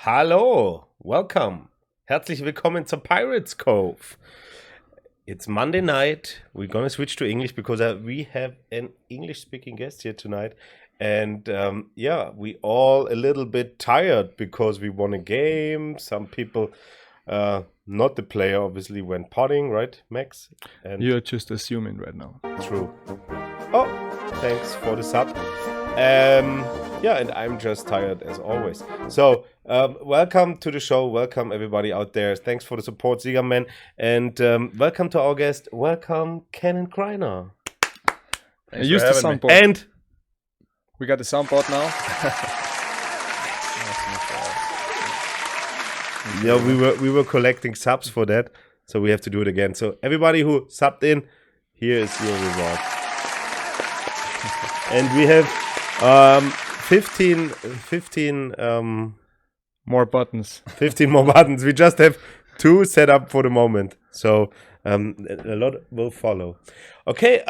Hallo, welcome. Herzlich willkommen zur Pirates Cove. It's Monday night. We're gonna switch to English because we have an English-speaking guest here tonight. And we all a little bit tired because we won a game. Some people, not the player, obviously went potting, right, Max? And you're just assuming right now. True. Oh, thanks for the sub. And I'm just tired as always. So, welcome to the show. Welcome everybody out there. Thanks for the support, Siegerman. And welcome to our guest. Welcome, Cannon Griner. Use the soundboard. And we got the soundboard now. Yeah, we were collecting subs for that, so we have to do it again. So everybody who subbed in, here is your reward. And we have 15 more buttons. 15 more buttons. We just have 2 set up for the moment. So a lot will follow. Okay,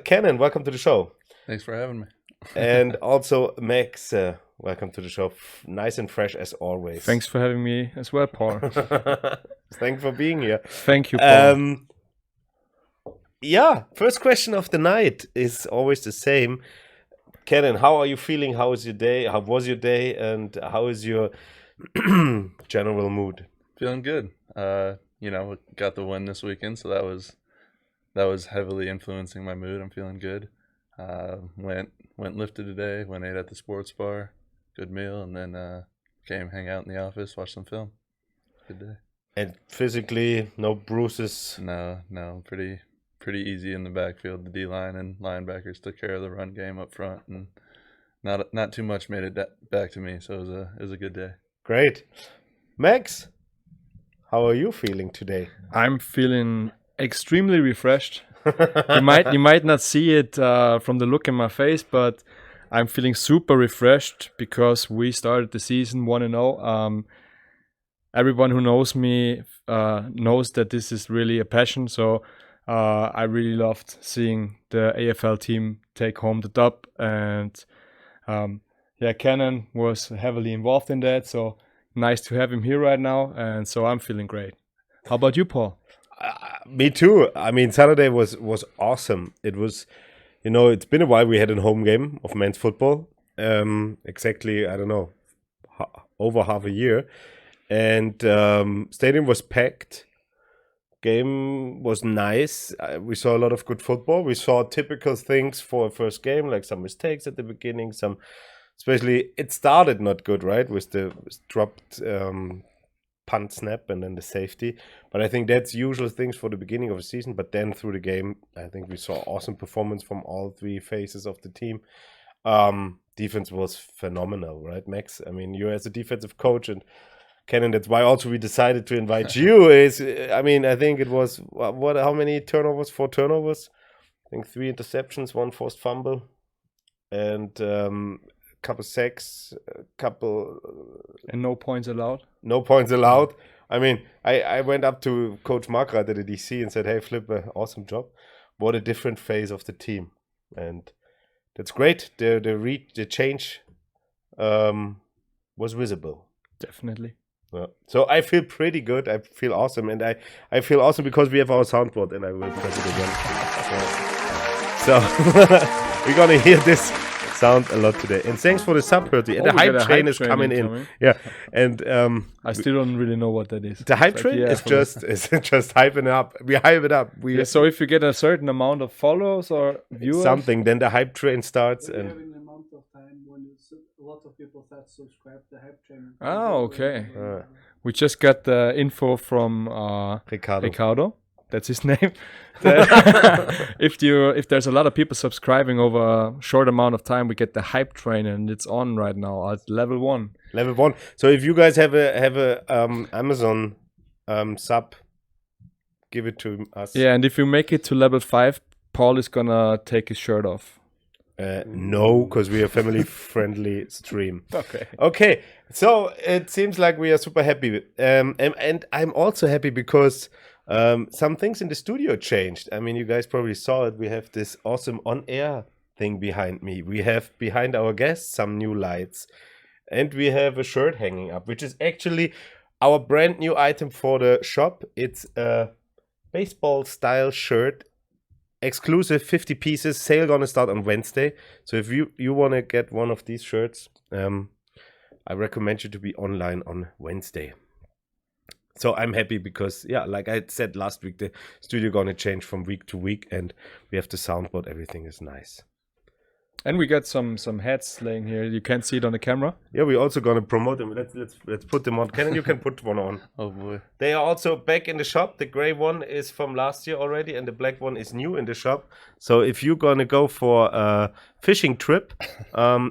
Cannon, welcome to the show. Thanks for having me. And also Max, welcome to the show. Nice and fresh as always. Thanks for having me as well, Paul. Thanks for being here. Thank you, Paul. First question of the night is always the same. Cannon, how are you feeling? How is your day? How was your day? And how is your general mood? Feeling good. Got the win this weekend, so that was heavily influencing my mood. I'm feeling good. Went lifted today. Went ate at the sports bar. Good meal, and then came hang out in the office, watch some film. Good day. And physically, no bruises. No, pretty easy in the backfield. The D-line and linebackers took care of the run game up front, and not too much made it back to me. So it was a good day. Great, Max. How are you feeling today? I'm feeling extremely refreshed. you might not see it from the look in my face, but I'm feeling super refreshed because we started the season 1-0. Everyone who knows me knows that this is really a passion. So I really loved seeing the AFL team take home the dub, and Cannon was heavily involved in that. So nice to have him here right now, and so I'm feeling great. How about you, Paul? Me too. I mean, Saturday was awesome. It was, it's been a while we had a home game of men's football. Exactly, I don't know, over half a year. And stadium was packed. Game was nice. We saw a lot of good football. We saw typical things for a first game, like some mistakes at the beginning. Especially, it started not good, right? With the dropped punt snap and then the safety. But I think that's usual things for the beginning of the season. But then through the game, I think we saw awesome performance from all 3 phases of the team. Defense was phenomenal, right, Max? I mean, you as a defensive coach, and Cannon, that's why also we decided to invite you. I think it was, how many turnovers? 4 turnovers. I think 3 interceptions, 1 forced fumble, and couple sacks, and no points allowed. No points allowed. I mean, I went up to Coach Markrat at the DC and said, "Hey, Flip, awesome job. What a different phase of the team." And that's great. The change was visible. Definitely. Yeah. So I feel pretty good. I feel awesome. And I feel awesome because we have our soundboard, and I will press it again. So we're going to hear this sound a lot today. And thanks for the sub, Herty. And the hype train is coming in. Yeah. And I still don't really know what that is. The hype train is just hyping up. We hype it up. So if you get a certain amount of follows or viewers, then the hype train starts. And having an amount of time when a lot of people start subscribe, the hype train. Oh, okay. We just got the info from Ricardo. That's his name. If there's a lot of people subscribing over a short amount of time, we get the hype train, and it's on right now at level 1. Level 1. So if you guys have a Amazon sub, give it to us. Yeah, and if you make it to level 5, Paul is gonna take his shirt off. No, because we are a family-friendly stream. Okay. So it seems like we are super happy, and I'm also happy because some things in the studio changed. I mean, you guys probably saw it. We have this awesome on-air thing behind me. We have behind our guests some new lights. And we have a shirt hanging up, which is actually our brand new item for the shop. It's a baseball style shirt, exclusive 50 pieces. Sale gonna start on Wednesday. So if you want to get one of these shirts, I recommend you to be online on Wednesday. So I'm happy because, yeah, like I said last week, the studio gonna change from week to week, and we have the soundboard. Everything is nice. And we got some hats laying here. You can't see it on the camera. Yeah, we're also gonna promote them. Let's put them on. Cannon, you can put one on. Oh boy. They are also back in the shop. The gray one is from last year already, and the black one is new in the shop. So if you're gonna go for a fishing trip,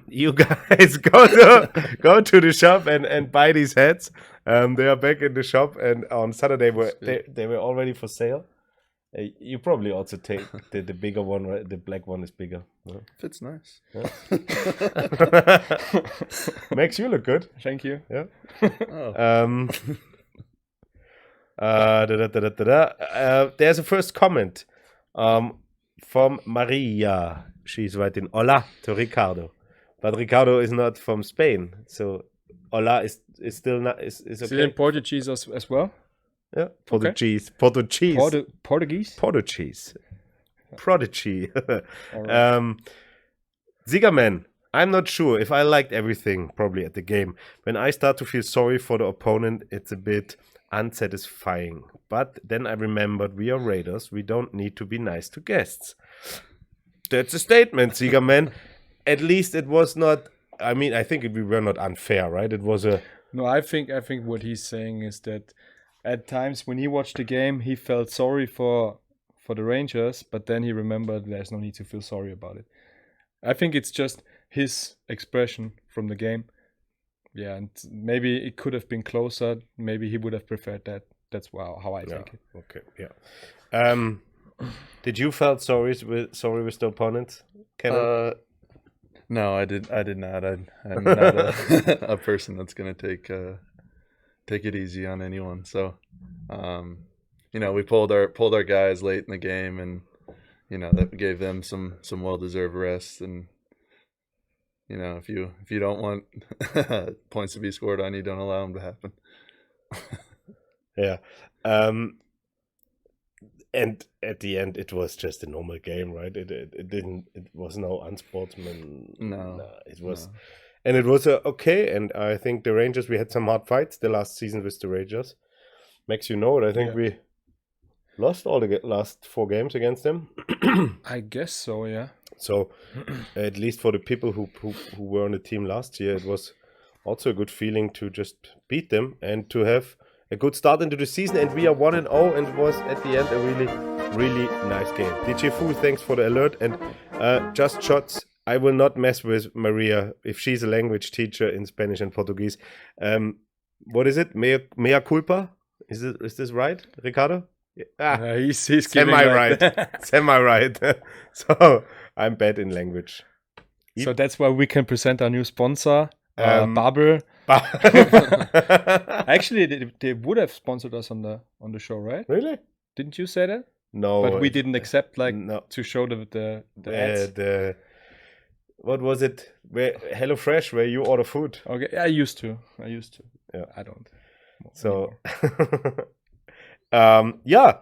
you guys go to the shop and buy these hats. They are back in the shop, and on Saturday they were already for sale. You probably also take the bigger one, right? The black one is bigger. Yeah. Fits nice. Yeah. Makes you look good. Thank you. Yeah. Oh. There's a first comment from Maria. She's writing hola to Ricardo, but Ricardo is not from Spain, so hola is still not is Is okay. it in Portuguese as well? Yeah, Portuguese. Portuguese? Prodigy. Alright. Siegerman, I'm not sure if I liked everything probably at the game. When I start to feel sorry for the opponent, it's a bit unsatisfying. But then I remembered we are Raiders. We don't need to be nice to guests. That's a statement, Siegerman. At least it was not. I mean, I think we were not unfair, right? It was a. No, I think what he's saying is that at times when he watched the game, he felt sorry for the Rangers, but then he remembered there's no need to feel sorry about it. I think it's just his expression from the game. Yeah, and maybe it could have been closer. Maybe he would have preferred that. That's how I take it. Okay, yeah. Did you felt sorry with the opponent, Kevin? No, I did not. I'm not a person that's gonna take it easy on anyone. So, we pulled our guys late in the game, and that gave them some well-deserved rest. And if you don't want points to be scored on you, don't allow them to happen. Yeah. And at the end, it was just a normal game, right? It was no unsportsman. No, it was. No. And it was okay, and I think the Rangers, we had some hard fights the last season with the Rangers. Max, you know it. I think we lost all the last 4 games against them. I guess so, yeah. So, at least for the people who were on the team last year, it was also a good feeling to just beat them and to have a good start into the season. And we are 1-0, and it was at the end a really, really nice game. DJ Fu, thanks for the alert. And just shots. I will not mess with Maria if she's a language teacher in Spanish and Portuguese. What is it? Mea culpa? Is this right, Ricardo? He's semi-right. Semi-right. So I'm bad in language. So that's why we can present our new sponsor, Bubble. Actually, they would have sponsored us on the show, right? Really? Didn't you say that? No. But we didn't accept to show the ads. What was it? HelloFresh, where you order food. Okay, I used to. Yeah, I don't. So, yeah.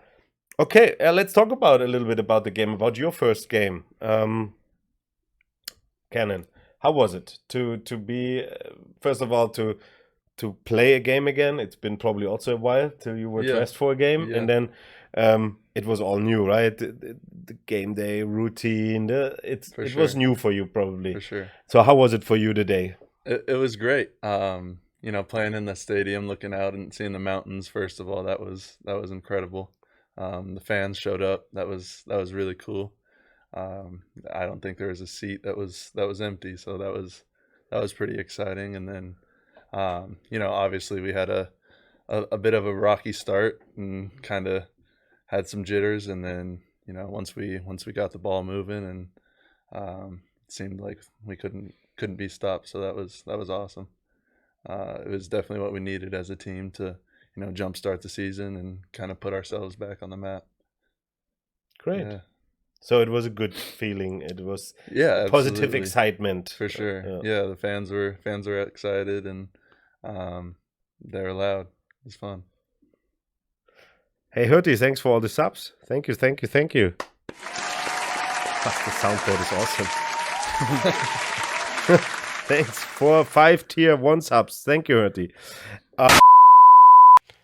Okay, let's talk a little bit about the game, about your first game. Cannon, how was it to be first of all to play a game again? It's been probably also a while till you were dressed for a game, and then it was all new, right? The game day routine, it was new for you probably. For sure. So how was it for you today? It was great. Playing in the stadium, looking out and seeing the mountains. First of all, that was incredible. The fans showed up. That was really cool. I don't think there was a seat that was empty, so that was pretty exciting. And then, obviously we had a bit of a rocky start and kind of had some jitters, and then once we got the ball moving, and it seemed like we couldn't be stopped. So that was awesome. It was definitely what we needed as a team to jumpstart the season and kind of put ourselves back on the map. Great. Yeah. So it was a good feeling. It was Yeah, positive absolutely. excitement. For sure. Yeah. Yeah, the fans were excited, and they were loud. It was fun. Hey, Hurty, thanks for all the subs. Thank you. The soundboard is awesome. Thanks for 5 tier 1 subs. Thank you, Hurty.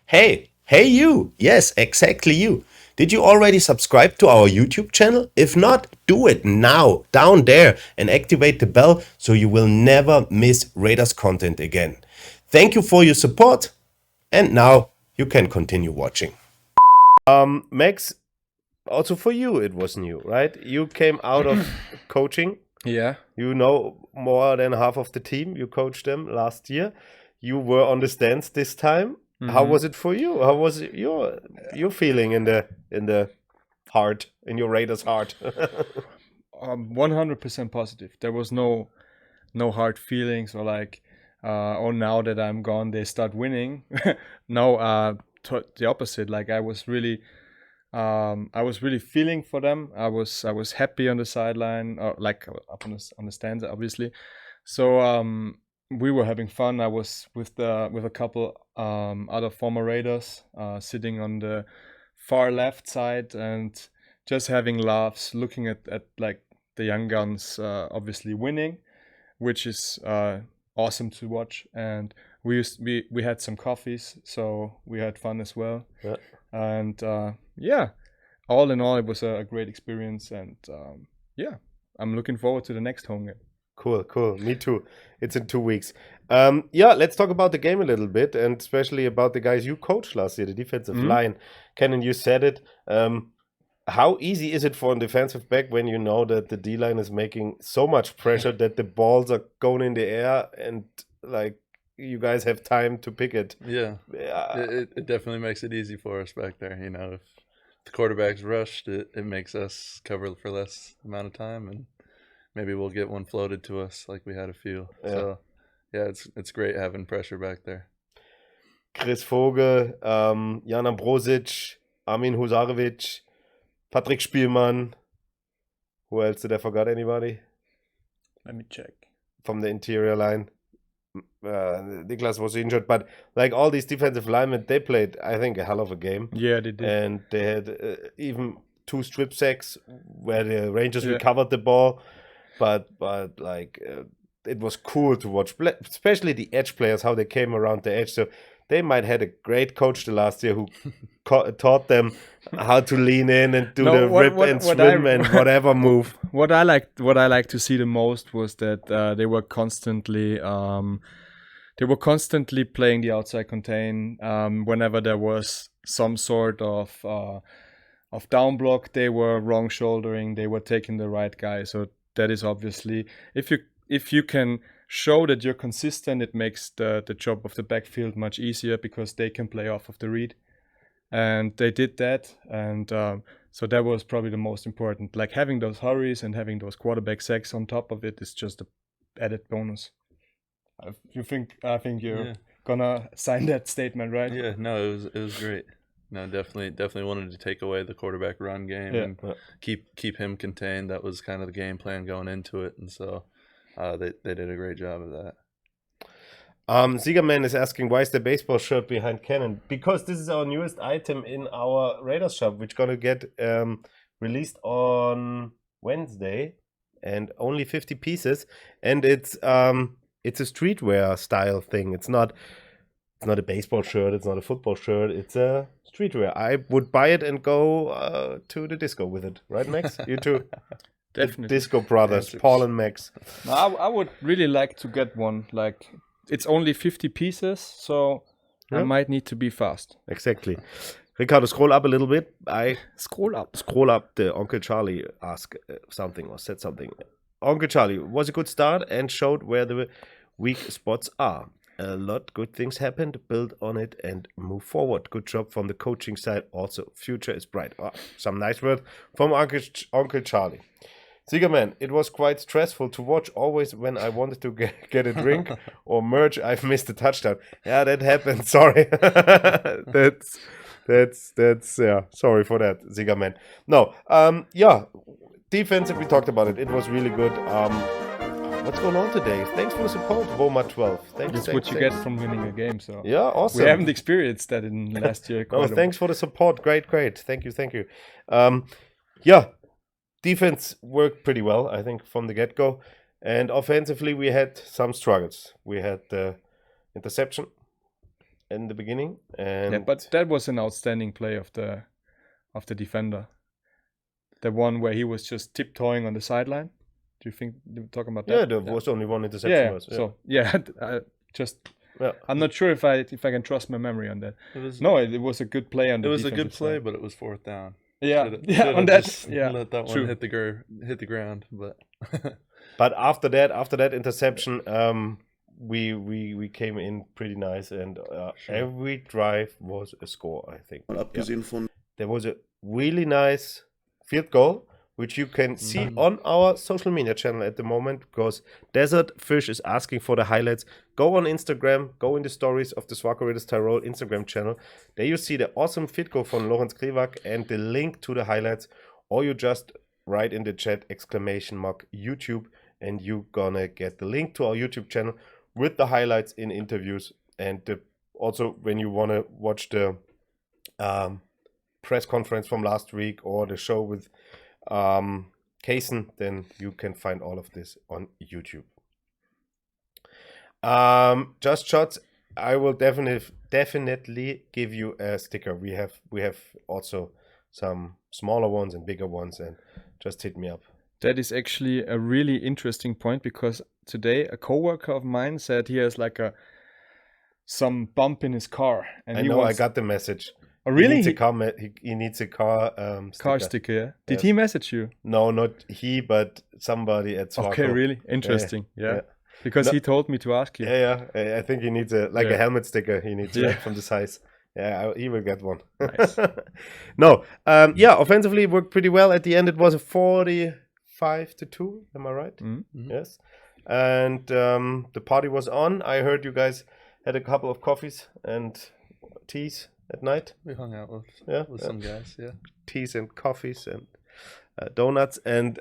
Hey you! Yes, exactly you. Did you already subscribe to our YouTube channel? If not, do it now, down there, and activate the bell so you will never miss Raiders content again. Thank you for your support, and now you can continue watching. Max, also for you it was new, right? You came out of coaching. Yeah. You know more than half of the team. You coached them last year. You were on the stands this time. How was it for you? How was your feeling in the heart, in your Raiders heart? 100% positive. There was no hard feelings or like, oh, now that I'm gone, they start winning. No, the opposite. Like I was really feeling for them. I was happy on the sideline, or like up on the stands, obviously. So we were having fun. I was with a couple other former Raiders, sitting on the far left side and just having laughs, looking at like the young guns obviously winning, which is awesome to watch. And we had some coffees, so we had fun as well. Yeah. And all in all, it was a great experience. And I'm looking forward to the next home game. Cool. Me too. It's in 2 weeks. Let's talk about the game a little bit, and especially about the guys you coached last year, the defensive line. Cannon, you said it. How easy is it for a defensive back when you know that the D-line is making so much pressure that the balls are going in the air and like you guys have time to pick it? Yeah. It definitely makes it easy for us back there. You know, if the quarterback's rushed, it makes us cover for less amount of time, and maybe we'll get one floated to us like we had a few. Yeah. So, yeah, it's great having pressure back there. Chris Vogel, Jan Ambrosic, Armin Husarevic, Patrick Spielmann. Who else? Did I forget anybody? Let me check. From the interior line. Niklas was injured, but like all these defensive linemen, they played, I think, a hell of a game. Yeah, they did. And they had even 2 strip sacks where the Rangers recovered the ball. But like it was cool to watch, especially the edge players, how they came around the edge. So they might had a great coach the last year who taught them how to lean in and do the rip and swim and whatever move. What I like to see the most was that they were constantly playing the outside contain. Whenever there was some sort of down block, they were wrong shouldering. They were taking the right guy. So that is obviously, if you can show that you're consistent, it makes the job of the backfield much easier because they can play off of the read. And they did that. And so that was probably the most important. Like having those hurries and having those quarterback sacks on top of it is just an added bonus. I think you're gonna sign that statement, right? Yeah, no, it was great. No, definitely wanted to take away the quarterback run game and keep him contained. That was kind of the game plan going into it, and so they did a great job of that. Siegerman is asking, why is the baseball shirt behind Cannon? Because this is our newest item in our Raiders shop, which gonna get released on Wednesday, and only 50 pieces, and it's a streetwear style thing. It's not a baseball shirt, it's not a football shirt, it's a streetwear. I would buy it and go to the disco with it, right, Max? You too. Definitely. The Disco Brothers, Paul and Max. I would really like to get one. Like, it's only 50 pieces, so I might need to be fast. Exactly. Ricardo, scroll up a little bit. Scroll up. Scroll up. The Uncle Charlie asked something or said something. Uncle Charlie was a good start and showed where the weak spots are. A lot good things happened. Build on it and move forward. Good job from the coaching side. Also, future is bright. Some nice words from Uncle Charlie. Siegerman, it was quite stressful to watch. Always when I wanted to get a drink or merge, I've missed a touchdown. Yeah, that happened. Sorry. That's sorry for that, Siegerman. No, defensive, we talked about it. It was really good. What's going on today? Thanks for the support, Voma 12. That's what you get from winning a game. So Yeah, awesome. we haven't experienced that in last year. No, thanks for the support. Great. Thank you. Yeah, defense worked pretty well, I think, from the get-go. And offensively, we had some struggles. We had the interception in the beginning. And Yeah, but that was an outstanding play of the defender. The one where he was just tiptoeing on the sideline. Do you think they were talking about that? yeah, there was only one interception. Yeah. was, So yeah, Yeah. I'm not sure if I can trust my memory on that. It was a good play on It the was a good defensive play, side. but it was 4th down. Yeah, Should've on that. just Yeah, let that true. one hit the ground. But But after that interception, we came in pretty nice, and every drive was a score, I think. Abgesehen von There was a really nice field goal, which you can see on our social media channel at the moment, because Desert Fish is asking for the highlights. Go on Instagram, go in the stories of the SWARCO Raiders Tirol Instagram channel. There you see the awesome field goal from Lorenz Krivak and the link to the highlights, or you just write in the chat !YouTube, and you gonna get the link to our YouTube channel with the highlights in interviews. And also, when you want to watch the press conference from last week or the show with Kaysen, then you can find all of this on YouTube. Just shots, I will definitely give you a sticker. We have also some smaller ones and bigger ones, and just hit me up. That is actually a really interesting point, because today a coworker of mine said he has like some bump in his car, and I he know, wants... I got the message. Oh, really? He needs a car car sticker. Yeah. Did he message you? No, not he, but somebody at SWARCO. Okay, really interesting. Yeah. yeah. Because No. he told me to ask you. Yeah. I think he needs a Yeah. helmet sticker. He needs Yeah. like, from the size. Yeah, he will get one. Nice. No, offensively it worked pretty well. At the end, it was a 45-2. Am I right? Mm-hmm. Yes. And the party was on. I heard you guys had a couple of coffees and teas at night. we hung out with Yeah, some guys. Yeah. teas and coffees and donuts and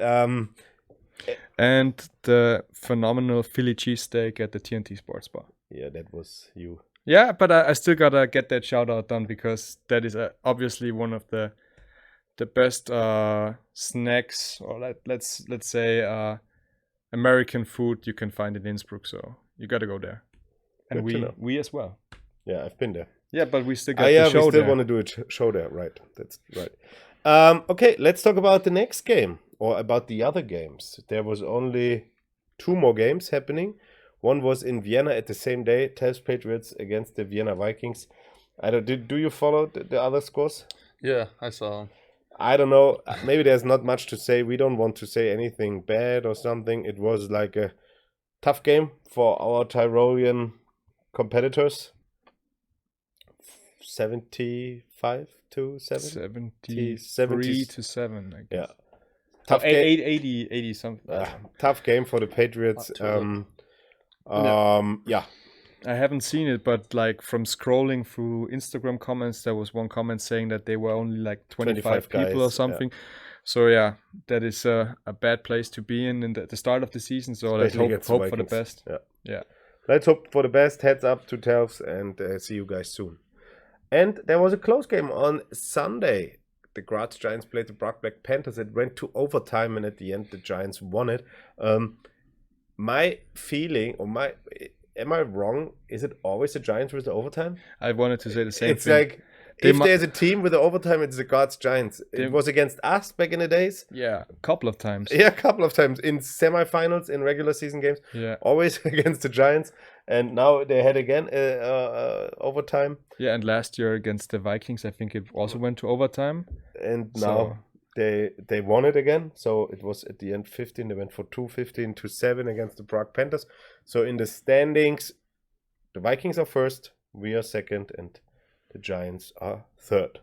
And the phenomenal Philly cheesesteak at the TNT Sports Bar. yeah, that was you. Yeah, but I still gotta get that shout out done, because that is obviously one of the best snacks, or let's say American food you can find in Innsbruck. So you gotta go there, and Good to know. we as well. Yeah, I've been there. Yeah, but we still got Yeah, the show we still there. want to do a show there, right? That's right. Okay, let's talk about the next game, or about the other games. There was only 2 more games happening. One was in Vienna at the same day, Tels Patriots against the Vienna Vikings. Do you follow the other scores? Yeah, I saw him. I don't know. Maybe there's not much to say. We don't want to say anything bad or something. It was like a tough game for our Tyrolean competitors. 75 to 7. 73 to 7, I guess. Yeah. Tough Tough game. 80 something. Tough game for the Patriots. Yeah. I haven't seen it, but like from scrolling through Instagram comments, there was one comment saying that they were only like 25 people guys, or something. So yeah, that is a bad place to be in the start of the season. So let's Especially against the hope for the Vikings. best. Yeah. Yeah. Let's hope for the best. Heads up to Tels, and see you guys soon. And there was a close game on Sunday. The Graz Giants played the Prague Black Panthers. It went to overtime, and at the end, the Giants won it. My feeling, am I wrong? Is it always the Giants with the overtime? I wanted to say the same It's thing. like, They if mu- there's a team with the overtime, it's the Graz Giants. They- It was against us back in the days. Yeah, a couple of times. Yeah, a couple of times in semifinals, in regular season games. Yeah. Always against the Giants. And now they had again overtime. Yeah, and last year against the Vikings, I think it also went to overtime. And So- now they won it again. So it was at the end 15. They went for 15 to 7 against the Prague Panthers. So in the standings, the Vikings are first, we are second, and the Giants are third.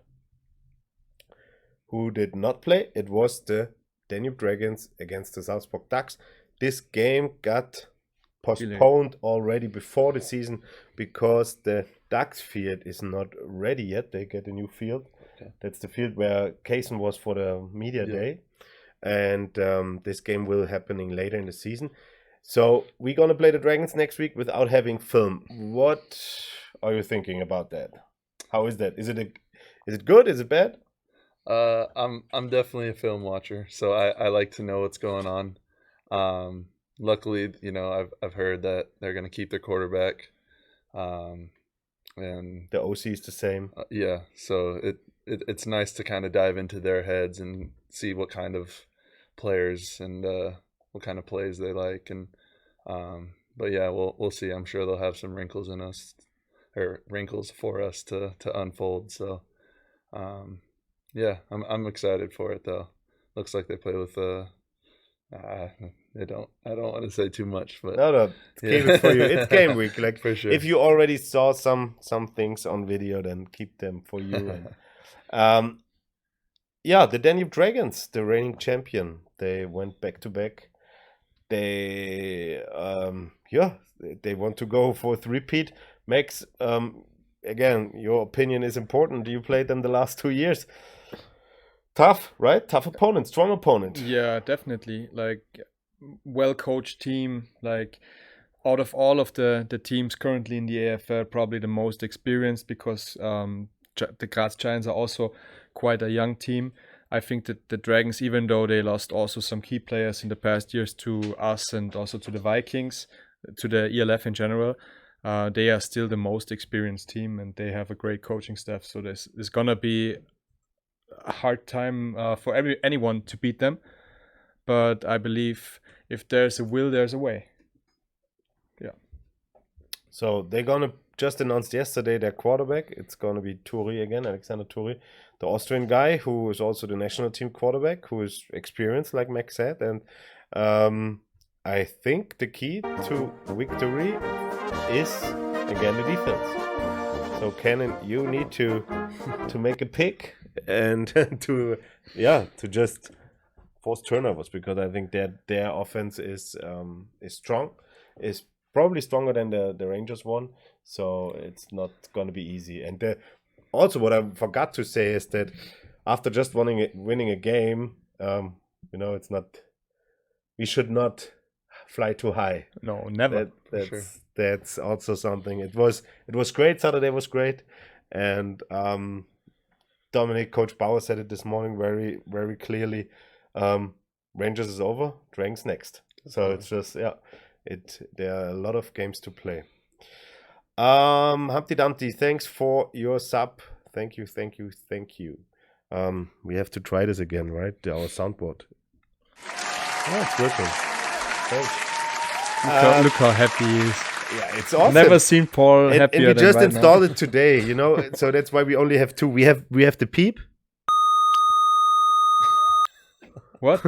Who did not play? It was the Danube Dragons against the Salzburg Ducks. This game got postponed already before the season because the Ducks field is not ready yet. They get a new field. Okay. That's the field where Kaysen was for the media day. and this game will happening later in the season. So we're gonna play the Dragons next week without having film. What are you thinking about that? How is that? Is it good? Is it bad? I'm definitely a film watcher, so I like to know what's going on. Luckily, I've heard that they're going to keep their quarterback, and The OC is the same. yeah, so it's nice to kind of dive into their heads and see what kind of players and what kind of plays they like, and but yeah, we'll see. I'm sure they'll have some wrinkles for us to unfold. So yeah, I'm excited for it though. Looks like they play with I don't want to say too much, but No, keep it for you. It's game week. Like for sure. If you already saw some things on video, then keep them for you. And, yeah, the Danube Dragons, the reigning champion, they went back to back. They they want to go for a three-peat. Max, again, your opinion is important. You played them the last 2 years. Tough, right? Tough opponent, strong opponent. Yeah, definitely. Like, well-coached team. Like, out of all of the teams currently in the AFL, probably the most experienced, because the Graz Giants are also quite a young team. I think that the Dragons, even though they lost also some key players in the past years to us and also to the Vikings, to the ELF in general, they are still the most experienced team, and they have a great coaching staff. So there's gonna be a hard time for anyone to beat them. But I believe if there's a will, there's a way. Yeah. So they're gonna just announced yesterday their quarterback. It's gonna be Turi again, Alexander Turi, the Austrian guy who is also the national team quarterback, who is experienced, like Max said. And I think the key to victory is again the defense. So Cannon, you need to make a pick and to just force turnovers, because I think their offense is strong, is probably stronger than the Rangers one. So it's not gonna be easy. And also, what I forgot to say is that after just winning a game, it's not. We should not fly too high. No, never. That's also something. It was great. Saturday was great, and Dominic, Coach Bauer said it this morning very, very clearly. Rangers is over, Dragons next. So it's just there are a lot of games to play. Humpty Dumpty, thanks for your sub. Thank you. We have to try this again, right? Our soundboard. Oh, it's working. Thanks. Look how happy he is. Yeah, it's awesome. Never seen Paul happier and we than just right installed now. it today, so that's why we only have two. We have the peep. What?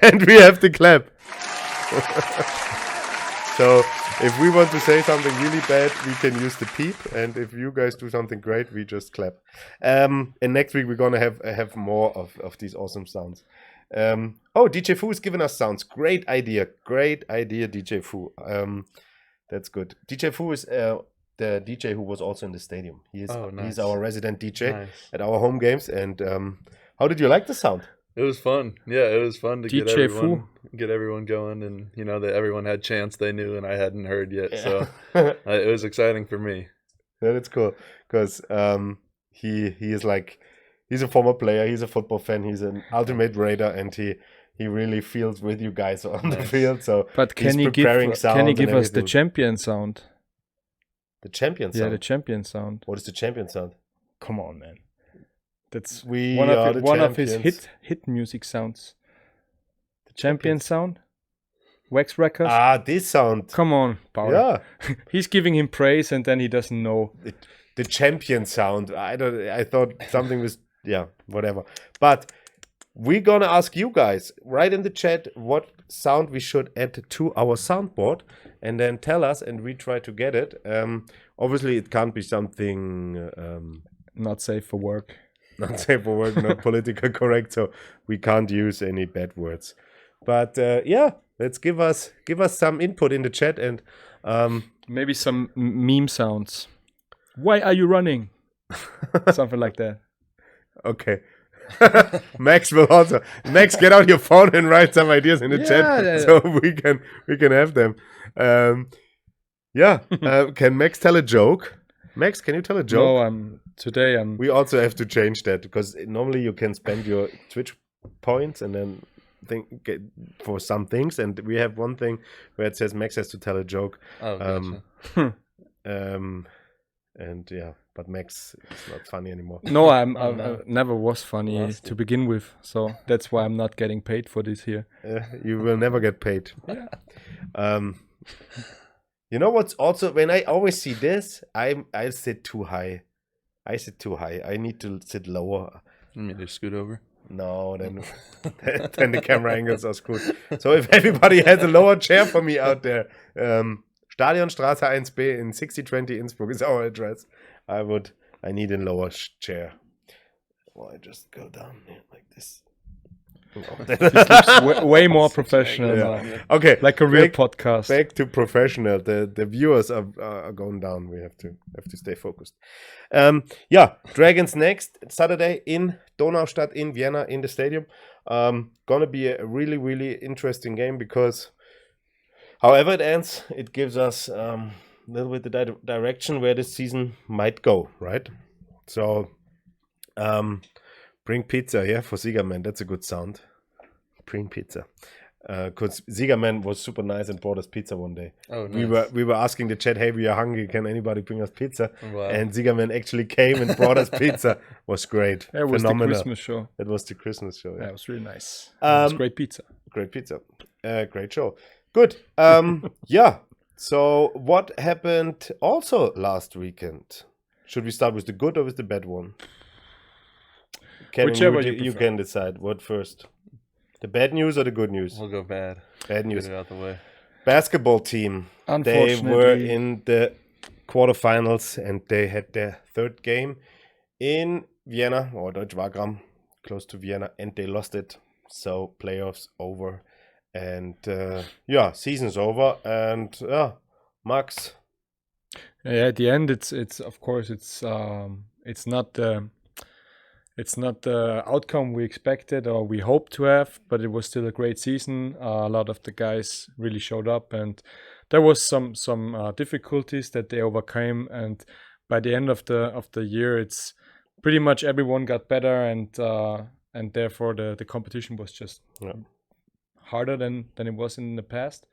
And we have the clap. So if we want to say something really bad, we can use the peep, and if you guys do something great, we just clap. And next week we're gonna have more of these awesome sounds. DJ Fu is giving us sounds. Great idea, DJ Fu. That's good. DJ Fu is the DJ who was also in the stadium. He's our resident DJ at our home games. And how did you like the sound? It was fun. Yeah, it was fun to DJ get everyone going, and that everyone had chants they knew and I hadn't heard yet. So it was exciting for me. Yeah, that's cool, because he is like, he's a former player, he's a football fan, he's an ultimate Raider, and he really feels with you guys on the field. So, but can he give us the champion sound? The champion sound. Yeah, the champion sound. What is the champion sound? Come on, man. That's one of his hit music sounds. The champion sound? Wax Records? This sound. Come on, Paul. Yeah. He's giving him praise and then he doesn't know. The champion sound. I thought something was, whatever. But we're gonna ask you guys, write in the chat what sound we should add to our soundboard, and then tell us, and we try to get it. Obviously, it can't be something not safe for work. Not safe for work, not politically correct, so we can't use any bad words. But let's give us some input in the chat, and maybe some meme sounds. Why are you running? Something like that. Okay. Max will also. Max, get out your phone and write some ideas in the chat Yeah. so we can have them. Can Max tell a joke? Max, can you tell a joke? No, today I'm. We also have to change that because normally you can spend your Twitch points and then get for some things, and we have one thing where it says Max has to tell a joke. Oh, gotcha. And yeah, but Max is not funny anymore. No, I no. never was funny Nasty. to begin with, so that's why I'm not getting paid for this here. You will never get paid. You know what's also, when I always see this, I sit too high. I need to sit lower. You mean to scoot over? No, then the camera angles are screwed. So if everybody has a lower chair for me out there, Stadionstraße 1B in 6020 Innsbruck is our address. I need a lower chair. Well, I just go down here like this. Way more professional, Yeah. Okay, like a real back- podcast. Back to professional. The viewers are going down. We have to stay focused. Dragons next Saturday in Donaustadt in Vienna in the stadium. Gonna be a really, really interesting game because however it ends, it gives us a little bit the direction where this season might go, right? So bring pizza, yeah, for Siegerman. That's a good sound. Bring pizza. Because Siegerman was super nice and brought us pizza one day. Oh, nice. We were asking the chat, hey, we are hungry. Can anybody bring us pizza? Wow. And Siegerman actually came and brought us pizza. Was great. Yeah, it was the Phenomenal. Christmas show. It was the Christmas show. Yeah, Yeah. it was really nice. It was great pizza. Great pizza. Great show. Good. So what happened also last weekend? Should we start with the good or with the bad one? Whichever you, you you prefer. can decide. What first? The bad news or the good news? We'll go bad. Bad Get news. it out the way. Basketball team. They Unfortunately, were in the quarterfinals and they had their third game in Vienna or Deutsch Wagram, close to Vienna, and they lost it. So playoffs over, and season's over. And Max, yeah, at the end, it's of course it's not the outcome we expected or we hoped to have, but it was still a great season. A lot of the guys really showed up, and there was some difficulties that they overcame. And by the end of the year, it's pretty much everyone got better, and therefore the competition was just harder than it was in the past.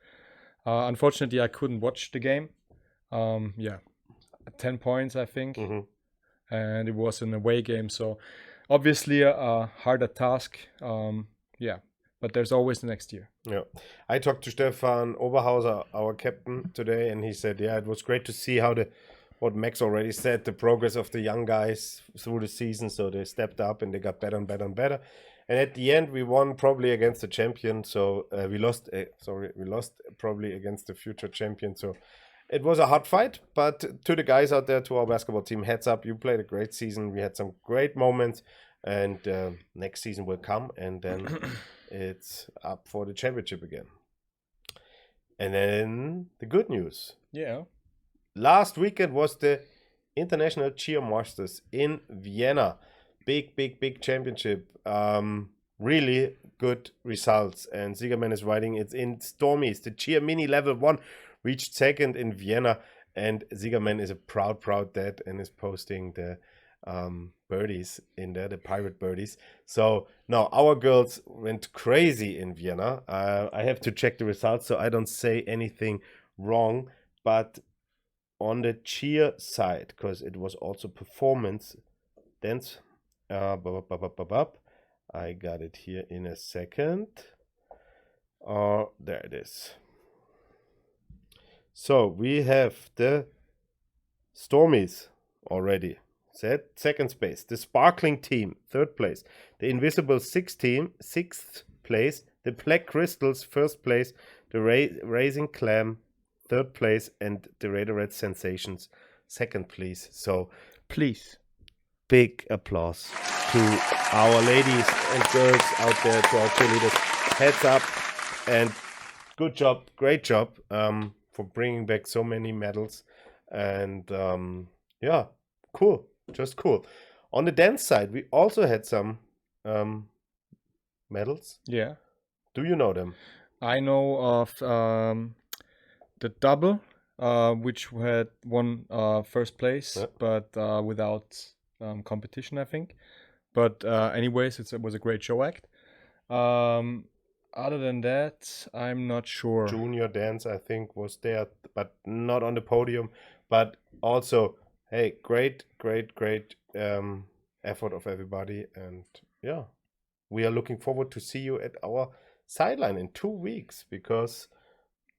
Unfortunately, I couldn't watch the game. 10 points, I think, and it was an away game, so obviously a harder task. But there's always the next year. Yeah, I talked to Stefan Oberhauser, our captain, today, and he said, it was great to see what Max already said, the progress of the young guys through the season. So they stepped up and they got better and better and better. And at the end, we won probably against the champion. So we lost probably against the future champion. So it was a hard fight, but to the guys out there, to our basketball team, heads up, you played a great season. We had some great moments, and next season will come, and then it's up for the championship again. And then the good news. Yeah. Last weekend was the International Cheer Masters in Vienna. Big championship. Really good results. And Siegerman is writing, it's in Stormies. The Cheer Mini Level 1 reached second in Vienna. And Siegerman is a proud dad and is posting the birdies in there, the pirate birdies. So now our girls went crazy in Vienna. I have to check the results so I don't say anything wrong. But on the cheer side, because it was also performance dance. I got it here in a second. There it is. So we have the Stormies already. Second place. The Sparkling team, third place. The Invisible Six team, sixth place. The Black Crystals, first place. The Raising Clam, third place. And the Raiderette Sensations, second place. So Please. big applause to our ladies and girls out there, to our cheerleaders. Heads up and good job, great job for bringing back so many medals. And cool, just cool. On the dance side, we also had some medals. Yeah. Do you know them? I know of the double, which had won first place, Yeah. but without competition, I think. But anyways, it was a great show act. Other than that, I'm not sure. Junior dance, I think, was there, but not on the podium. But also, hey, great effort of everybody, and yeah, we are looking forward to see you at our sideline in 2 weeks, because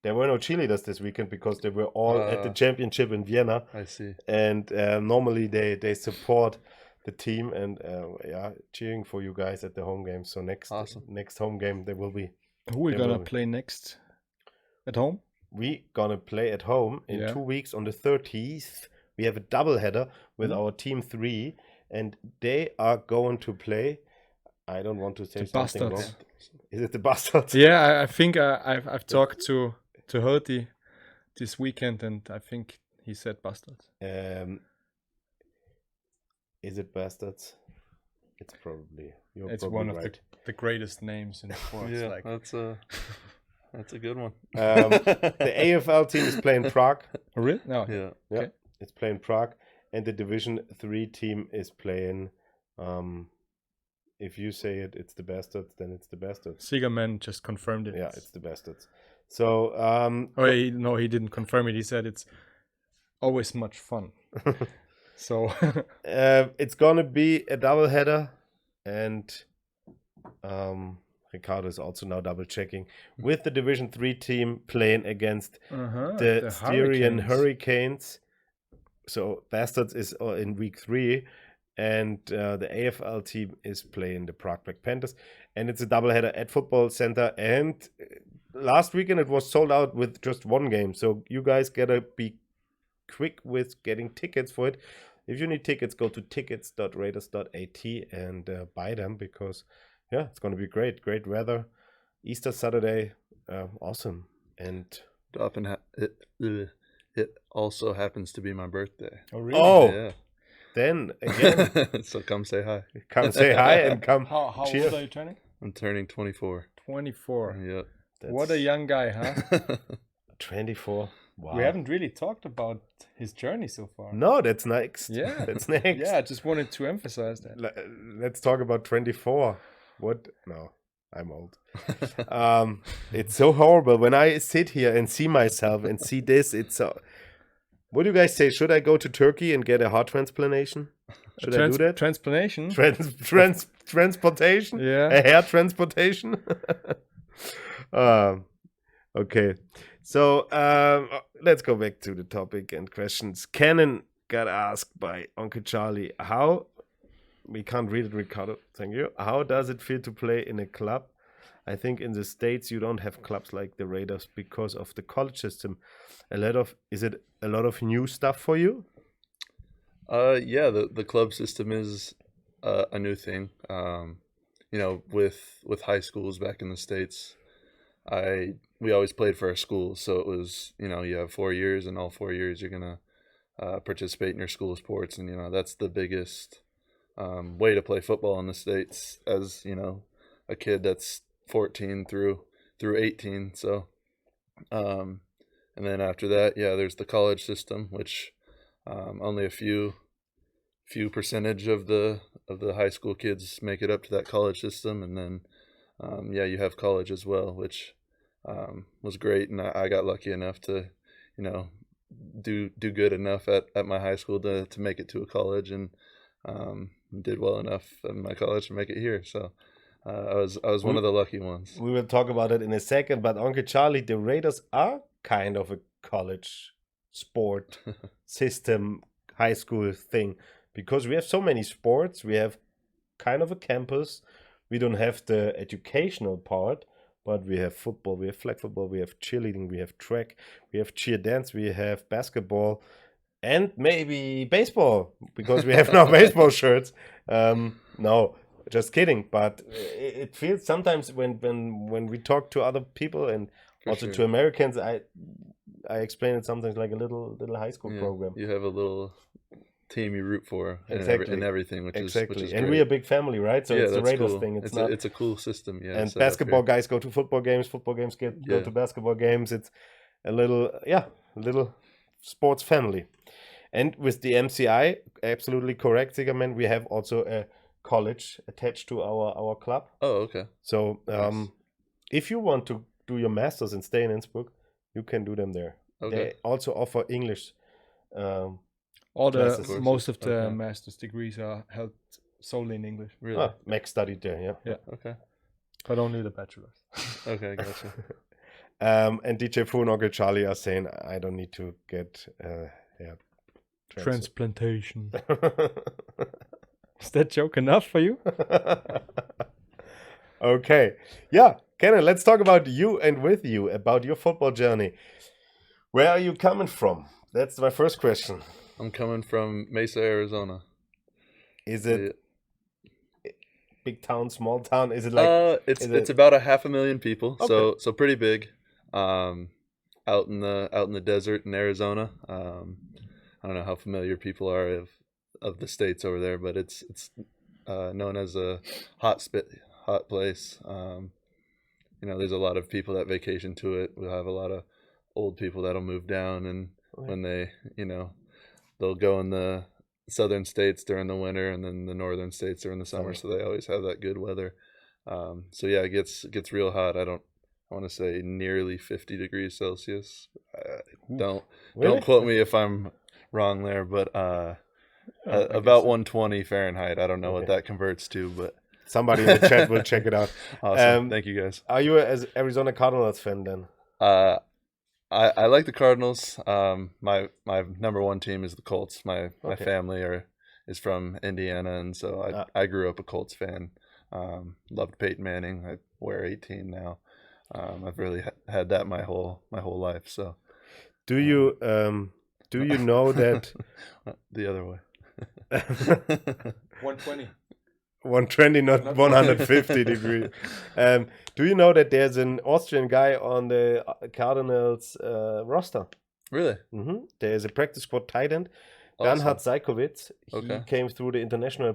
there were no cheerleaders this weekend because they were all at the championship in Vienna, I see. and normally they support the team and yeah, cheering for you guys at the home game. So next home game there will be. Who we They gonna will. play next? At home? We gonna play at home in 2 weeks on the 30th. We have a double header with our team 3, and they are going to play. I don't want to say The something wrong. Bastards. Is it the Bastards? Yeah, I think I've talked to Herty this weekend, and I think he said Bastards. Is it Bastards? It's probably. It's probably one of right. the greatest names in sports. Yeah, Like, that's a good one. The AFL team is playing Prague. oh, really? No. Yeah. Yeah, Okay. it's playing Prague, and the Division 3 team is playing. If you say it, it's the Bastards. Then it's the Bastards. Sigerman just confirmed it. Yeah, it's the Bastards. So Oh, he didn't confirm it. He said it's always much fun. So it's gonna be a double header, and Ricardo is also now double checking with the Division 3 team playing against the Styrian Hurricanes. So Bastards is in week 3, and the AFL team is playing the Prague Black Panthers, and it's a doubleheader at Football Center. And last weekend it was sold out with just one game, so you guys gotta be quick with getting tickets for it. If you need tickets, go to tickets.raiders.at and buy them, because yeah, it's gonna be great weather, Easter Saturday, awesome. And It also happens to be my birthday. Oh, really? oh, Yeah. then again, So come say hi. come say hi and come How cheer. old are you turning? I'm turning 24. 24. Yeah. What a young guy, huh? 24. Wow. We haven't really talked about his journey so far. No, that's next. Yeah. That's next. Yeah, I just wanted to emphasize that. Let's talk about 24. What? No, I'm old. It's so horrible when I sit here and see myself and see this. It's so. What do you guys say? Should I go to Turkey and get a heart transplantation? Should I do that? Transplantation? Transportation? Yeah. A hair transportation? Okay. So let's go back to the topic and questions. Cannon got asked by Uncle Charlie, how, we can't read it, Ricardo, thank you. How does it feel to play in a club? I think in the States you don't have clubs like the Raiders because of the college system. Is it a lot of new stuff for you? Yeah, the club system is a new thing. With high schools back in the States, we always played for our school, so it was, you have 4 years, and all 4 years you're gonna participate in your school sports, and that's the biggest way to play football in the States, as a kid that's 14 through 18. So and then after that, yeah, there's the college system, which only a few percentage of the high school kids make it up to that college system. And then you have college as well, which was great, and I got lucky enough to do good enough at my high school to make it to a college, and did well enough in my college to make it here. So I was one of the lucky ones. We will talk about it in a second, but Uncle Charlie, the Raiders are kind of a college sport system, high school thing, because we have so many sports. We have kind of a campus. We don't have the educational part, but we have football, we have flag football, we have cheerleading, we have track, we have cheer dance, we have basketball, and maybe baseball, because we have now baseball shirts. No, just kidding. But it feels sometimes when we talk to other people, and also to Americans, I explain it sometimes like a little high school program. You have a little team you root for Exactly. in everything, which Exactly. is And great. we're a big family, right? So it's the that's Raiders cool. thing. It's not. It's a cool system. Yeah. And set up basketball here. guys go to football games. Football games go Yeah. to basketball games. It's a little sports family. And with the MCI, absolutely correct, Zigerman, we have also a college attached to our club. Oh, okay. So Nice. if you want to do your masters and stay in Innsbruck, you can do them there. Okay. They also offer English. All Classes. most of the Okay. master's degrees are held solely in English, Really? Max studied there, yeah. Okay. but only the bachelor's. Okay. Gotcha. And DJ Fu and Uncle Charlie are saying I don't need to get Transplantation. Is that joke enough for you? Okay. Yeah, Cannon, let's talk about you and with you, about your football journey. Where are you coming from? That's my first question. I'm coming from Mesa, Arizona. Is it big town, small town? Is it like It's about 500,000 people, Okay. so pretty big. Out in the desert in Arizona. I don't know how familiar people are of the states over there, but it's known as a hot place. There's a lot of people that vacation to it. We'll have a lot of old people that'll move down, and when they, they'll go in the southern states during the winter, and then the northern states during the summer. So they always have that good weather. So yeah, it gets real hot. I want to say nearly 50 degrees Celsius. Don't quote me if I'm wrong there, but about 120 Fahrenheit. I don't know what that converts to, but somebody in the chat will check it out. awesome. Thank you guys. Are you an Arizona Cardinals fan then? I like the Cardinals. My number one team is the Colts. My Okay. family is from Indiana, and so I grew up a Colts fan. Loved Peyton Manning. I wear 18 now. I've really had that my whole life. So, Do you know that the other way. 120. 120, not 150 degrees? Do you know that there's an Austrian guy on the Cardinals roster? Really? There's a practice squad tight end, Awesome. Bernhard Zajkovic. He Okay. came through the international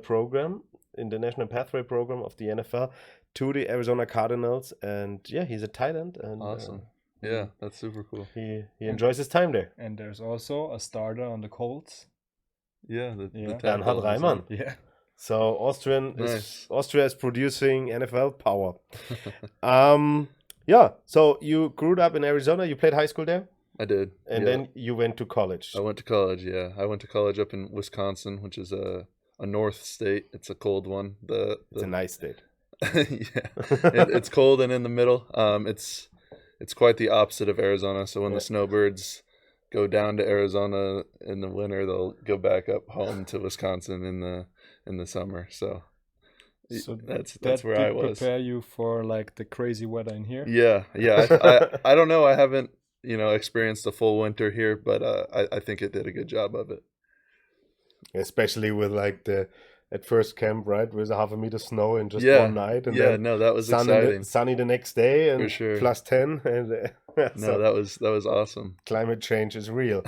pathway program of the NFL to the Arizona Cardinals, and yeah, he's a tight end. And Awesome. Yeah, that's super cool. he enjoys his time there. And there's also a starter on the Colts. Yeah, the Yeah. tackle Bernhard is- Reimann. Yeah. So Nice. Austria is producing NFL power. Yeah. So you grew up in Arizona. You played high school there, I did. and yeah. then you went to college. I went to college. Yeah, I went to college up in Wisconsin, which is a north state. It's a cold one. It's a nice state. Yeah, it's cold and in the middle. It's quite the opposite of Arizona. So when the snowbirds go down to Arizona in the winter, they'll go back up home to Wisconsin in the summer. So that's where I was. Prepare you for like the crazy weather in here. Yeah. I don't know. I haven't experienced a full winter here, but I think it did a good job of it. Especially with like at first camp, right? With 0.5 meter snow in just Yeah. one night, and Yeah, then no, that was sunny exciting. sunny the next day, and For sure. plus 10, and No, so that was awesome. climate change is real.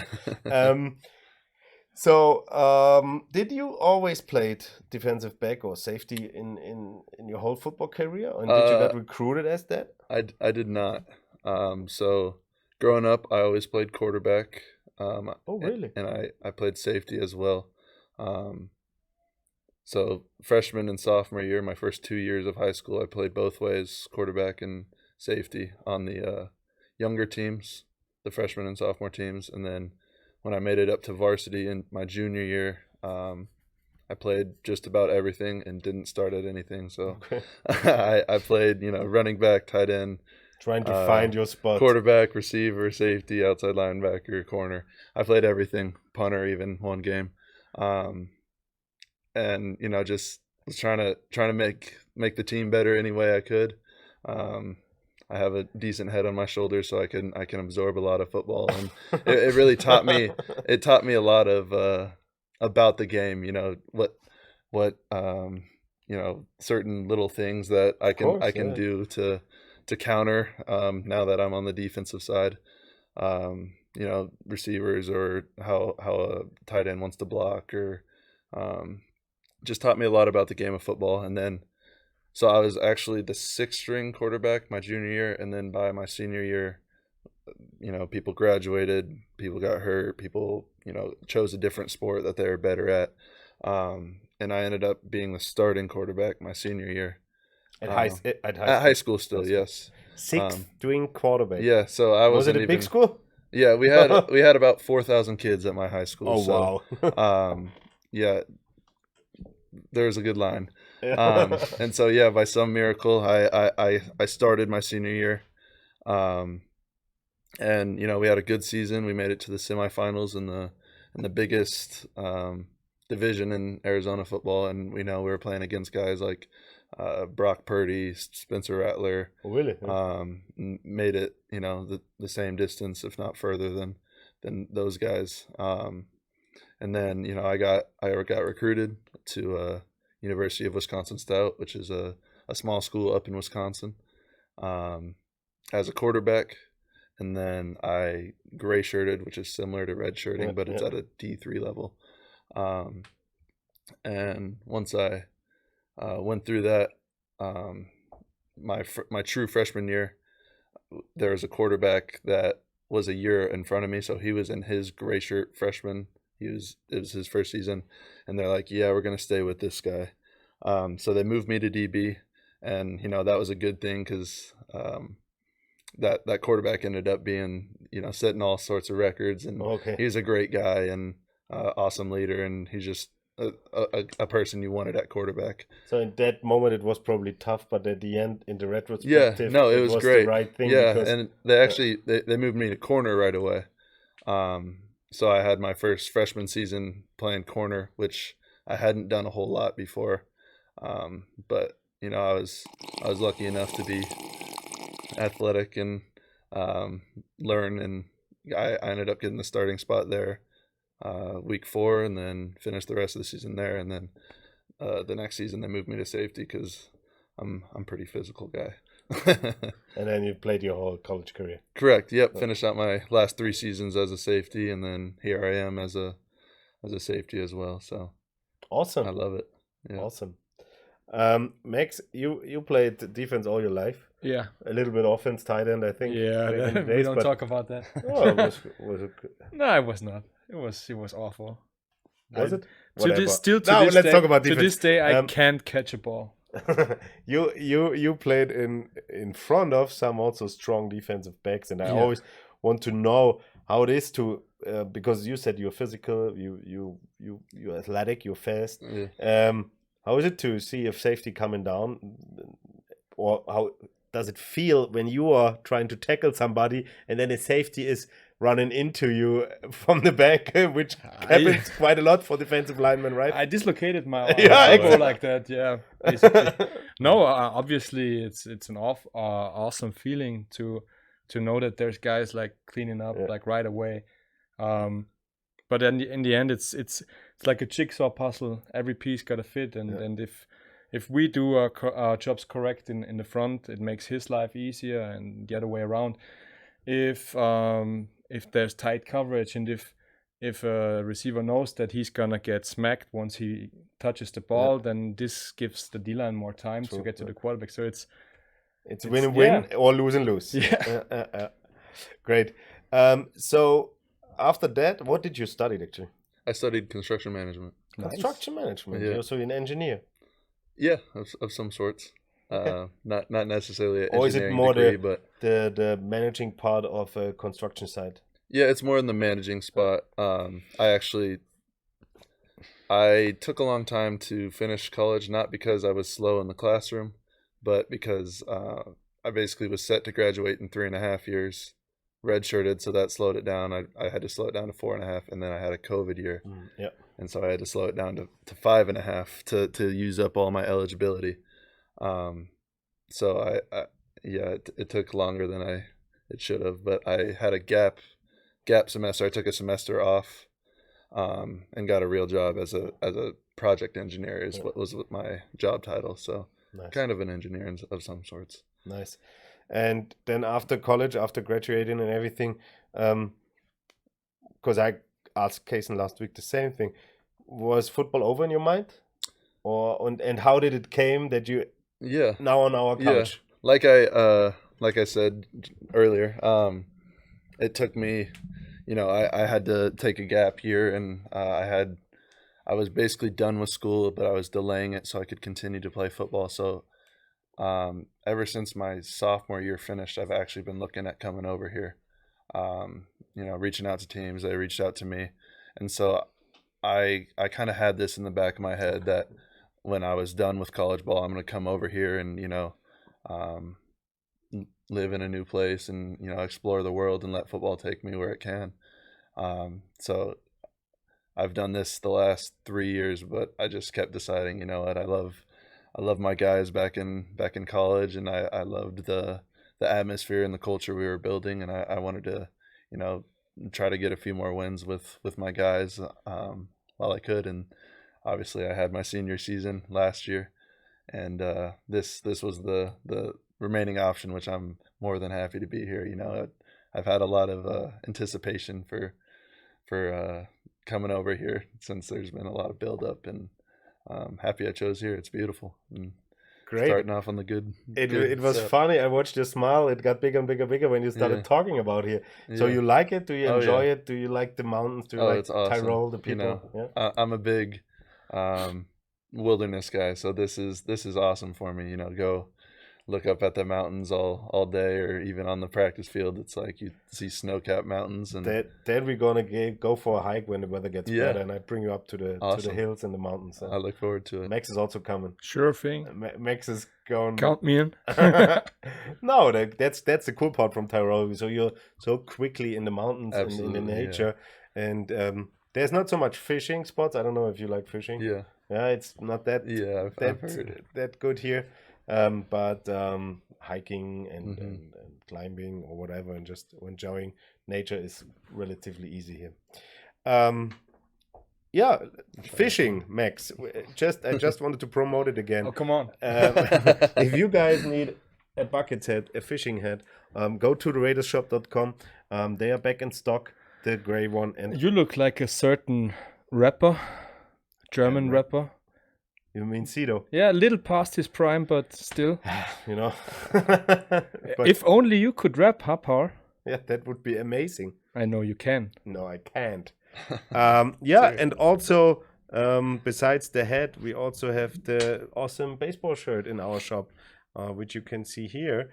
Did you always play defensive back or safety in your whole football career, and did you get recruited as that? I did not. So growing up, I always played quarterback. Oh, really? And I played safety as well. So freshman and sophomore year, my first 2 years of high school, I played both ways, quarterback and safety on the younger teams, the freshman and sophomore teams. And then when I made it up to varsity in my junior year, I played just about everything and didn't start at anything. So I played, running back, tight end, Trying to find your spot. quarterback, receiver, safety, outside linebacker, corner. I played everything, punter even one game. And just was trying to make the team better any way I could. I have a decent head on my shoulders, so I can absorb a lot of football, and it really taught me a lot of about the game. What certain little things that I can do to counter now that I'm on the defensive side. receivers or how a tight end wants to block, or just taught me a lot about the game of football. And then, so I was actually the 6th string quarterback my junior year, and then by my senior year, people graduated, people got hurt, people, chose a different sport that they were better at. And I ended up being the starting quarterback my senior year. At high school still, yes. 6th string quarterback. Yeah, so I Was it a big school? Yeah, we had about 4,000 kids at my high school. Oh, so, wow. Yeah, there's a good line. And so, yeah, by some miracle, I started my senior year. And we had a good season. We made it to the semifinals in the biggest division in Arizona football, and we were playing against guys like Brock Purdy, Spencer Rattler. Oh, really? Made it, the same distance, if not further than those guys. And then, I got recruited to University of Wisconsin Stout, which is a small school up in Wisconsin, as a quarterback. And then I gray shirted, which is similar to red shirting, but it's at a D3 level. And once I went through that, my true freshman year, there was a quarterback that was a year in front of me, so he was in his gray shirt freshman. It was his first season, and they're like, "Yeah, we're gonna stay with this guy." So they moved me to DB, and that was a good thing because that quarterback ended up being setting all sorts of records, and he's a great guy and awesome leader, and he's just a person you wanted at quarterback. So in that moment it was probably tough, but at the end, in the retrospective, it was great. The right thing. Yeah, and they actually they moved me to corner right away. So I had my first freshman season playing corner, which I hadn't done a whole lot before. But I was lucky enough to be athletic and learn, and I ended up getting the starting spot there week 4, and then finished the rest of the season there. And then the next season they moved me to safety because I'm a pretty physical guy. And then you played your whole college career. Correct. Yep. Finished out my last 3 seasons as a safety, and then here I am as a safety as well. So awesome. I love it. Yeah. Awesome. Max, you played defense all your life. Yeah. A little bit offense, tight end, I think. Yeah, we don't talk about that. Oh, was it? No, it was not. It was awful. Was it? Let's talk about defense. To this day, I can't catch a ball. You played in front of some also strong defensive backs, and I always want to know how it is to because you said you're physical, you're athletic, you're fast. Yeah. How is it to see a safety coming down, or how does it feel when you are trying to tackle somebody and then a safety is running into you from the back, which happens quite a lot for defensive linemen, right? I dislocated my arm like that. Yeah, basically. No, obviously it's an awesome feeling to know that there's guys like cleaning up like right away. But in the end, it's like a jigsaw puzzle. Every piece got to fit, and if we do our jobs correct in the front, it makes his life easier, and the other way around. If there's tight coverage, and if a receiver knows that he's gonna get smacked once he touches the ball, then this gives the D-line more time to get to the quarterback. So it's win-win or lose and lose. Yeah. Great. So after that, what did you study actually? I studied construction management. Construction management. Yeah. You're also an engineer. Yeah, of some sorts. Not necessarily an or is it more degree, but the managing part of a construction site? Yeah, it's more in the managing spot. I took a long time to finish college, not because I was slow in the classroom, but because I basically was set to graduate in 3.5 years, redshirted, so that slowed it down. I had to slow it down to 4.5, and then I had a COVID year. And so I had to slow it down to 5.5 to use up all my eligibility. So it took longer than it should have, but I had a gap semester. I took a semester off, and got a real job as a project engineer is what was my job title. So nice. Kind of an engineer of some sorts. Nice. And then after college, after graduating and everything, because I asked Kaysen last week the same thing. Was football over in your mind? And how did it came that you Yeah. now on our couch? Yeah. Like I said earlier, it took me, I had to take a gap year, and I was basically done with school, but I was delaying it so I could continue to play football. So ever since my sophomore year finished, I've actually been looking at coming over here, reaching out to teams. They reached out to me. And so I kind of had this in the back of my head that when I was done with college ball, I'm going to come over here and, live in a new place and, explore the world and let football take me where it can. So I've done this the last 3 years, but I just kept deciding, what, I love my guys back in college, and I loved the atmosphere and the culture we were building, and I wanted to, try to get a few more wins with my guys while I could. And obviously I had my senior season last year, and this was the remaining option, which I'm more than happy to be here. I've had a lot of anticipation for coming over here since there's been a lot of build up, and happy I chose here. It's beautiful. And Great. Starting off on the good. It was funny. I watched your smile. It got bigger and bigger and bigger when you started talking about here. So you like it? Do you enjoy it? Do you like the mountains? Do you like it's awesome. Tyrol, the people? I'm a big wilderness guy, so this is awesome for me. Go look up at the mountains all day, or even on the practice field. It's like you see snow-capped mountains. And then we're gonna go for a hike when the weather gets better, and I bring you up to the hills and the mountains. So. I look forward to it. Max is also coming. Sure thing. Max is going. Count me in. No, that's the cool part from Tyrol. So you're so quickly in the mountains and in the nature, and there's not so much fishing spots. I don't know if you like fishing. Yeah, it's not that. Yeah, I've heard that good here. But hiking and climbing or whatever, and just enjoying nature is relatively easy here. Fishing, Max. I just wanted to promote it again. Oh, come on. If you guys need a bucket head, a fishing head, go to theraidershop.com. They are back in stock, the gray one. And you look like a certain rapper, German rapper. You mean Sido? Yeah, a little past his prime, but still. But if only you could rap, huh, Par? Yeah, that would be amazing. I know you can. No, I can't. And also, besides the hat, we also have the awesome baseball shirt in our shop, which you can see here.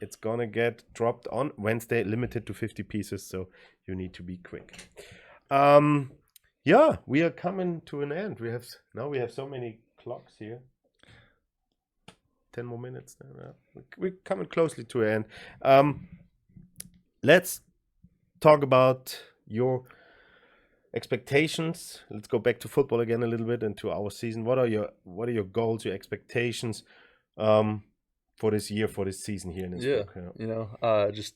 It's gonna get dropped on Wednesday, limited to 50 pieces, so you need to be quick. We are coming to an end. We have so many clocks here. 10 more minutes now. Yeah. We're coming closely to an end. Let's talk about your expectations. Let's go back to football again a little bit and to our season. What are your goals, your expectations for this year, for this season here in Innsbruck? Just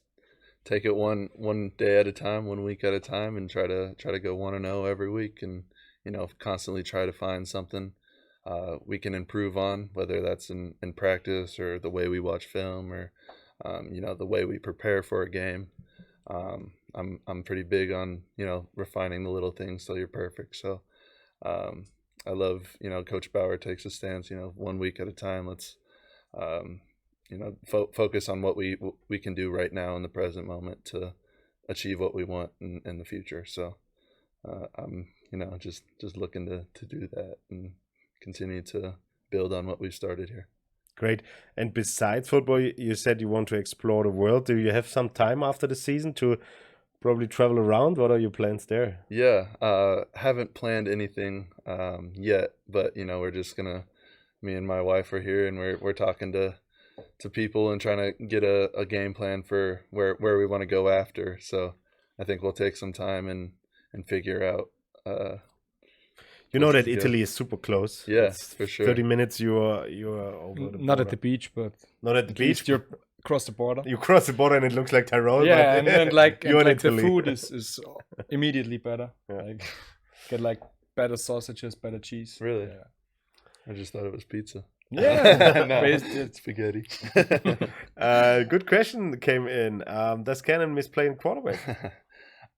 take it one day at a time, 1 week at a time, and try to go 1-0 every week, and constantly try to find something we can improve on, whether that's in practice or the way we watch film, or the way we prepare for a game. I'm pretty big on refining the little things till you're perfect. So I love Coach Bauer takes a stance 1 week at a time. Let's focus on what we can do right now in the present moment to achieve what we want in the future. So I'm just looking to do that and continue to build on what we've started here. Great. And besides football, you said you want to explore the world. Do you have some time after the season to probably travel around? What are your plans there? Yeah, haven't planned anything yet, but we're just gonna, me and my wife are here, and we're talking to people and trying to get a game plan for where we want to go after. So I think we'll take some time and figure out. That Italy is super close. Yeah, it's for sure. 30 minutes you are over the Not at the beach, but not at the beach. You're across the border. You cross the border and it looks like Tyrol. Yeah, and then the Italy. food is immediately better. Yeah. Get better sausages, better cheese. Really? Yeah. I just thought it was pizza. Yeah, No, it's spaghetti. Good question came in. Does Cannon miss playing quarterback?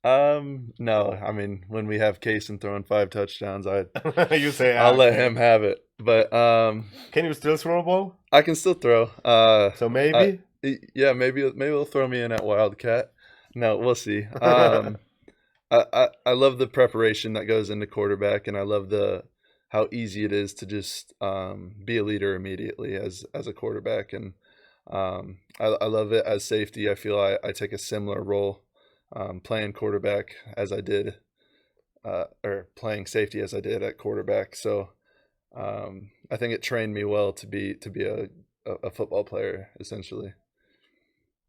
No, I mean, when we have Kaysen throwing 5 touchdowns, You say, I'll let him have it. But can you still throw a ball? I can still throw. So maybe? Yeah, maybe they'll throw me in at Wildcat. No, we'll see. I love the preparation that goes into quarterback, and I love how easy it is to just be a leader immediately as a quarterback, and I love it as safety. I feel I take a similar role playing quarterback as I did, or playing safety as I did at quarterback. So I think it trained me well to be a football player essentially.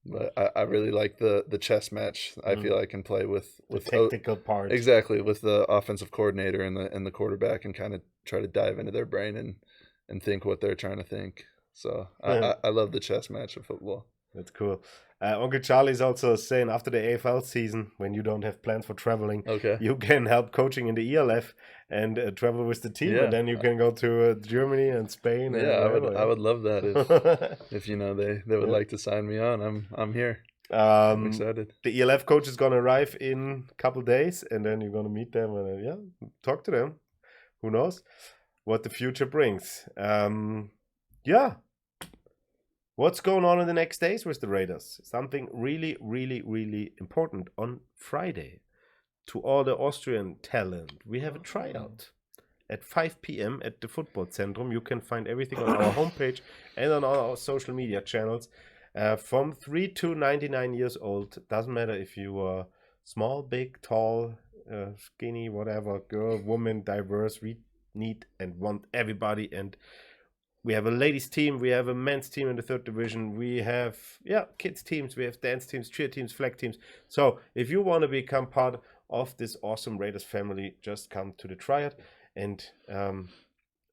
But I really like the chess match. I feel I can play with the technical part. Exactly, with the offensive coordinator and the quarterback, and kind of try to dive into their brain and think what they're trying to think. So I love the chess match of football. That's cool. Uncle Charlie's also saying after the AFL season, when you don't have plans for traveling, Okay. you can help coaching in the ELF and travel with the team, Yeah. and then you can go to Germany and Spain. Yeah, and I would love that if they would like to sign me on. I'm here. I'm excited. The ELF coach is gonna arrive in a couple days, and then you're gonna meet them and talk to them. Who knows what the future brings? What's going on in the next days with the Raiders? Something really, really, really important on Friday. To all the Austrian talent, we have a tryout at 5 p.m. at the Football Zentrum. You can find everything on our homepage and on our social media channels. From 3 to 99 years old. Doesn't matter if you are small, big, tall, skinny, whatever, girl, woman, diverse. We need and want everybody. And we have a ladies team, we have a men's team in the 3rd division, we have kids teams, we have dance teams, cheer teams, flag teams. So if you want to become part of this awesome Raiders family, just come to the tryout and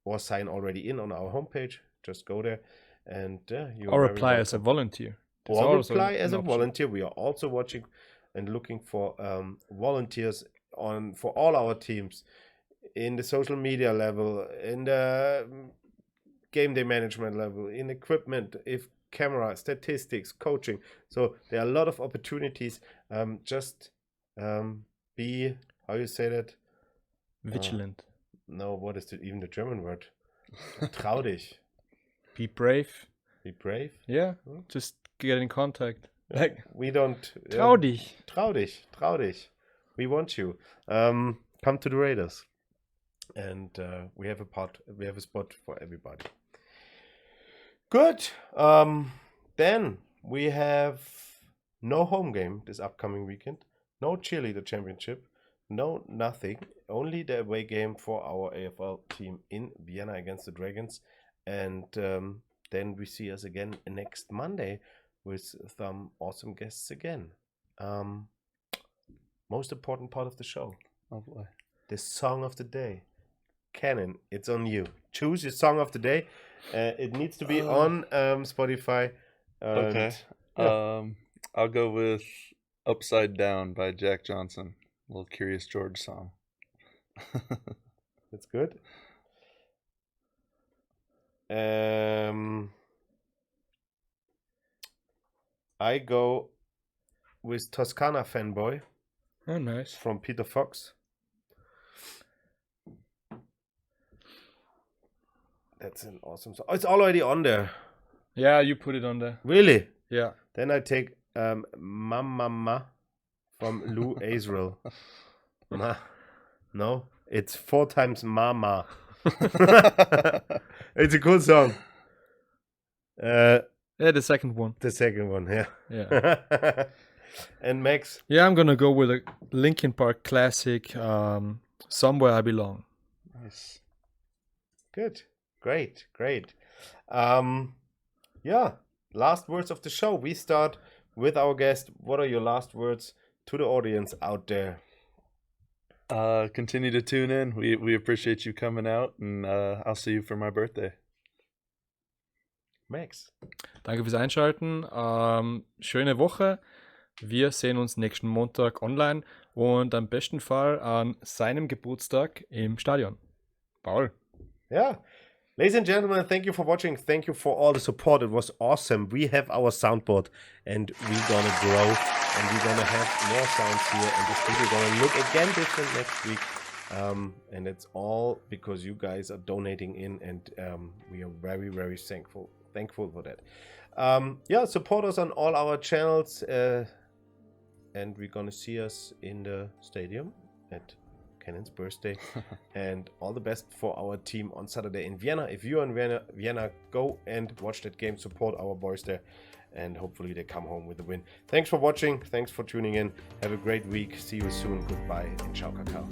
or sign already in on our homepage. Just go there and Or apply as a volunteer. That's or also apply as an a option. volunteer. We are also watching and looking for volunteers for all our teams in the social media level, in the game day management level, in equipment, if camera, statistics, coaching. So there are a lot of opportunities. Just be, how you say that? Vigilant. No, what is even the German word? Trau dich. Be brave. Be brave. Yeah, just get in contact. Like, We don't. trau dich. Trau dich. Trau dich. We want you. Come to the Raiders. And we have a spot for everybody. Good. Then we have no home game this upcoming weekend. No cheerleader championship. No nothing. Only the away game for our AFL team in Vienna against the Dragons. And then we see us again next Monday with some awesome guests again. Most important part of the show. Oh boy. The song of the day. Cannon, it's on you. Choose your song of the day. It needs to be on Spotify. Okay. I'll go with Upside Down by Jack Johnson. A little Curious George song. That's good. I go with Toscana Fanboy Oh, nice. from Peter Fox. That's an awesome song. Oh, it's already on there. Yeah, you put it on there. Really? Yeah. Then I take Mamma from Lou Azrael. No, it's 4 times Mama. It's a cool song. Yeah, the second one. The second one, yeah. Yeah. And Max? Yeah, I'm gonna go with a Linkin Park classic, Somewhere I Belong. Nice. Good. Great. Yeah, last words of the show. We start with our guest. What are your last words to the audience out there? Continue to tune in. We appreciate you coming out, and I'll see you for my birthday. Max? Danke fürs Einschalten. Schöne Woche. Wir sehen uns nächsten Montag online und am besten Fall an seinem Geburtstag im Stadion. Paul. Ja, Ladies and gentlemen, thank you for watching. Thank you for all the support. It was awesome. We have our soundboard and we're gonna grow and we're gonna have more sounds here and the studio gonna look again different next week. And it's all because you guys are donating in and we are very, very thankful for that. Yeah, support us on all our channels and we're gonna see us in the stadium at Cannon's birthday. And all the best for our team on Saturday in Vienna. If you're in Vienna, go and watch that game, support our boys there, and hopefully they come home with a win. Thanks for watching, thanks for tuning in, have a great week, see you soon, goodbye and ciao kakao.